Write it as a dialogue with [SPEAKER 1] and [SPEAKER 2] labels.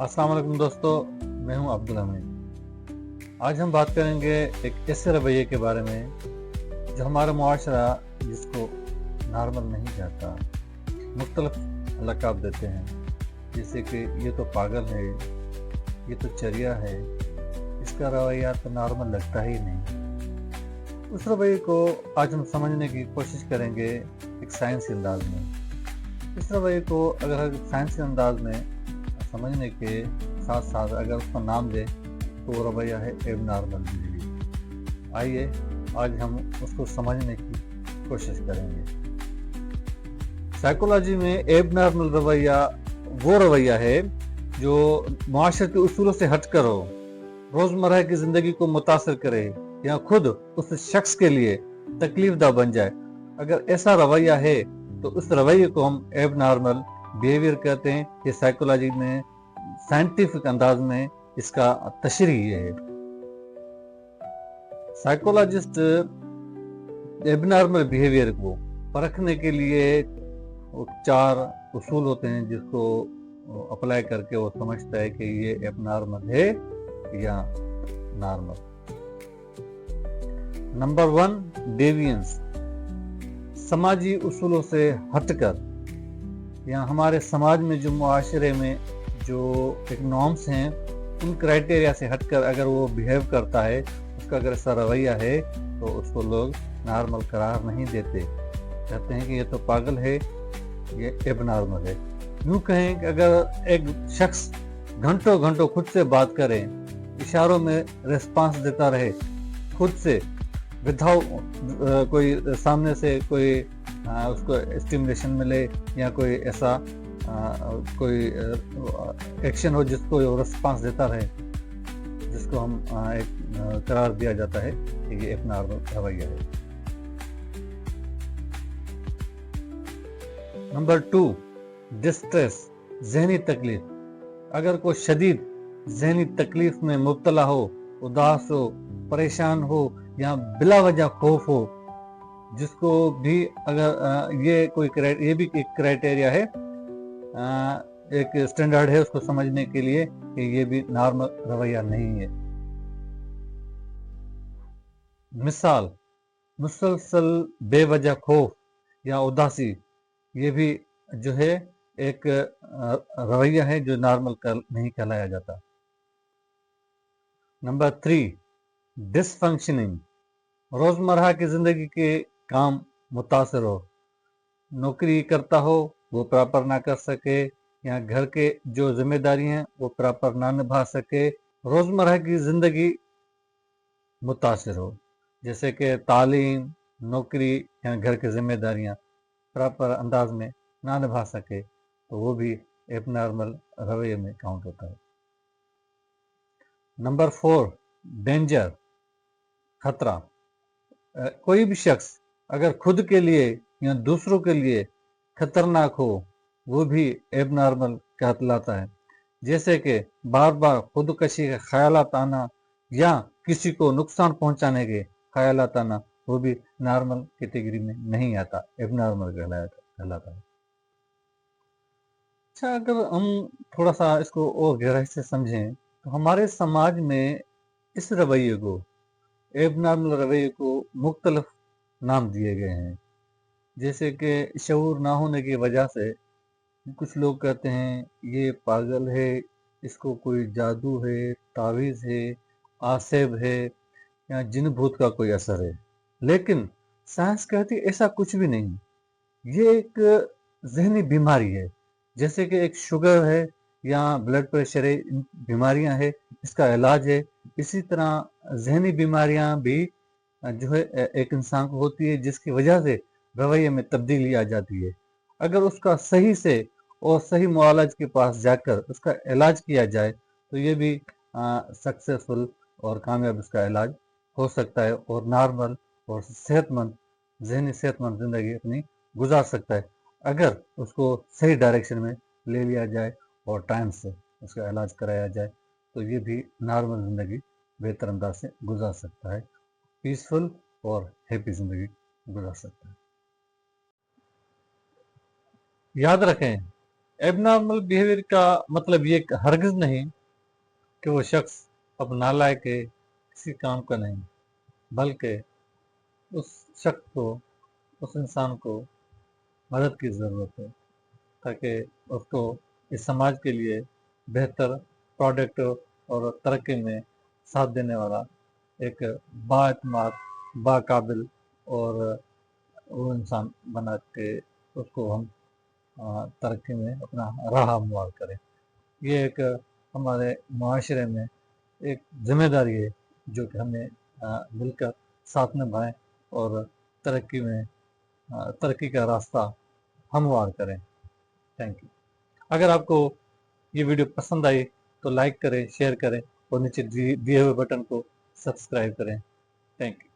[SPEAKER 1] अस्सलाम वालेकुम दोस्तों, मैं हूं अब्दुल हमीद। आज हम बात करेंगे एक ऐसे रवैये के बारे में जो हमारा मुआशरा जिसको नॉर्मल नहीं कहता, मुख्तलिफ लक़ाब देते हैं, जैसे कि ये तो पागल है, ये तो चरिया है, इसका रवैया तो नॉर्मल लगता ही नहीं। उस रवैये को आज हम समझने की कोशिश करेंगे एक साइंसी अंदाज में। इस रवैये को अगर हम साइंसी अंदाज में समझने के साथ साथ अगर उसका नाम दें तो वो रवैया है एबनॉर्मल बिहेवियर। आइए आज हम उसको समझने की कोशिश करेंगे। साइकोलॉजी में एबनॉर्मल रवैया वो रवैया है जो मुआशरती उसूलों से हटकर हो, रोजमर्रा की जिंदगी को मुतासर करे या खुद उस शख्स के लिए तकलीफ दा बन जाए। अगर ऐसा रवैया है तो उस रवैये को हम एबनॉर्मल बिहेवियर कहते हैं। ये साइकोलॉजी में साइंटिफिक अंदाज में इसका तशरीह ये है। साइकोलॉजिस्ट एबनॉर्मल बिहेवियर को परखने के लिए 4 उसूल होते हैं जिसको अप्लाई करके वो समझता है कि ये एबनॉर्मल है या नॉर्मल। नंबर 1, डेविएंस। समाजी उसूलों से हटकर या हमारे समाज में जो मुआशरे में जो एक नॉर्म्स हैं उन क्राइटेरिया से हटकर अगर वो बिहेव करता है, उसका अगर ऐसा रवैया है तो उसको लोग नॉर्मल करार नहीं देते, कहते हैं कि ये तो पागल है, ये एबनॉर्मल है। यूँ कहें कि अगर एक शख्स घंटों घंटों खुद से बात करे, इशारों में रिस्पांस देता रहे खुद से, विदाउट कोई सामने से कोई उसको स्टिमुलेशन मिले या कोई ऐसा कोई एक्शन हो जिसको रिस्पांस देता रहे, जिसको हम एक करार दिया जाता है कि ये एबनॉर्मल रवैया है। नंबर 2, डिस्ट्रेस, जहनी तकलीफ। अगर कोई शदीद जहनी तकलीफ में मुब्तला हो, उदास हो, परेशान हो या बिला वजह खौफ हो, जिसको भी अगर ये भी एक क्राइटेरिया है, एक स्टैंडर्ड है उसको समझने के लिए कि ये भी नॉर्मल रवैया नहीं है। मिसाल, मुसलसल बेवजह खौफ या उदासी, ये भी जो है एक रवैया है जो नॉर्मल नहीं कहलाया जाता। Number 3, dysfunctioning. रोजमर्रा की जिंदगी के काम मुतासर हो, नौकरी करता हो वो प्रॉपर ना कर सके या घर के जो जिम्मेदारी हैं वो प्रॉपर ना निभा सके, रोजमर्रा की जिंदगी मुतासर हो, जैसे कि तालीम, नौकरी या घर की जिम्मेदारियां प्रॉपर अंदाज में ना निभा सके, तो वो भी एबनॉर्मल रवैये में काउंट होता है। नंबर 4, डेंजर, खतरा। कोई भी शख्स अगर खुद के लिए या दूसरों के लिए खतरनाक हो, वो भी एबनॉर्मल कहलाता है। जैसे कि बार बार खुदकशी के ख्यालात आना या किसी को नुकसान पहुंचाने के ख्यालात आना, वो भी नॉर्मल कैटेगरी में नहीं आता, एबनॉर्मल कहलाता है। अच्छा, अगर हम थोड़ा सा इसको और गहराई से समझें तो हमारे समाज में इस रवैये को, एबनॉर्मल रवैये को मुख्तलिफ नाम दिए गए हैं। जैसे कि शऊर ना होने की वजह से कुछ लोग कहते हैं ये पागल है, इसको कोई जादू है, तावीज़ है, आसेब है या जिन भूत का कोई असर है। लेकिन साइंस कहती है ऐसा कुछ भी नहीं, ये एक जहनी बीमारी है। जैसे कि एक शुगर है या ब्लड प्रेशर है, बीमारियां है, इसका इलाज है। इसी तरह जहनी बीमारियां भी जो है एक इंसान को होती है, जिसकी वजह से रवैये में तब्दीली आ जाती है। अगर उसका सही से और सही मुआलज के पास जाकर उसका इलाज किया जाए तो ये भी सक्सेसफुल और कामयाब इसका इलाज हो सकता है और नॉर्मल और सेहतमंद, जहनी सेहतमंद ज़िंदगी अपनी गुजार सकता है, अगर उसको सही डायरेक्शन में ले लिया जाए और टाइम से उसका इलाज कराया जाए, तो ये भी नॉर्मल ज़िंदगी बेहतर अंदाज से गुजार सकता है, पीसफुल और हैप्पी ज़िंदगी गुजार सकता है। याद रखें, एबनॉर्मल बिहेवियर का मतलब ये हरगिज नहीं कि वो शख्स अब नालायक है, किसी काम का नहीं, बल्कि उस शख्स को, उस इंसान को मदद की ज़रूरत है ताकि उसको इस समाज के लिए बेहतर प्रोडक्ट और तरक्की में साथ देने वाला एक बाएतमाद, बाकाबिल और वो इंसान बना के उसको हम तरक्की में अपना राह हमवार करें। ये एक हमारे मुआशरे में एक जिम्मेदारी है जो कि हमें मिलकर साथ निभाएं और तरक्की में तरक्की का रास्ता हमवार करें। Thank you. अगर आपको ये वीडियो पसंद आई तो लाइक करें, शेयर करें और नीचे दिए हुए बटन को सब्सक्राइब करें। Thank you.